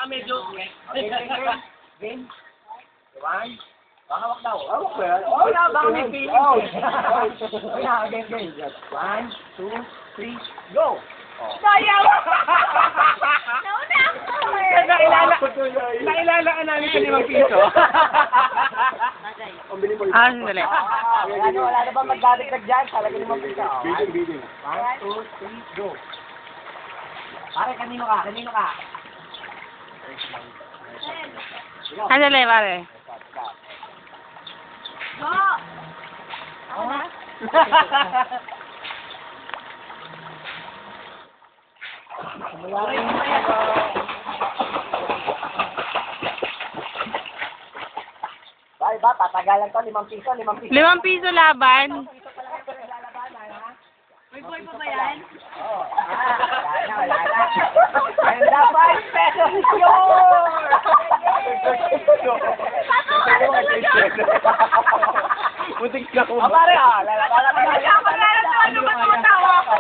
Baka medyo... Game. One. Hawak daw. Hawak ba yan? Oh, na, baka may feeling. Oh. Ay, na, game. 1, 2, 3, go! Sayang! Nauna ako Nailalaan namin sa 5 piso. Sandali. Wala na ba magdadagdag dyan? Talaga naman pisa. Bidding. 1, 2, 3, go! Pare, kanino ka? Sandali, pare. Go! Ako na? Bye ba? Tatagalan to, 5 piso, 5 piso. 5 piso laban. May boy pa ba yan? Oo. Wala na. And the 5 pesos is yours! Muntik na Oh, pare, lalala ka na. Ano ba ito?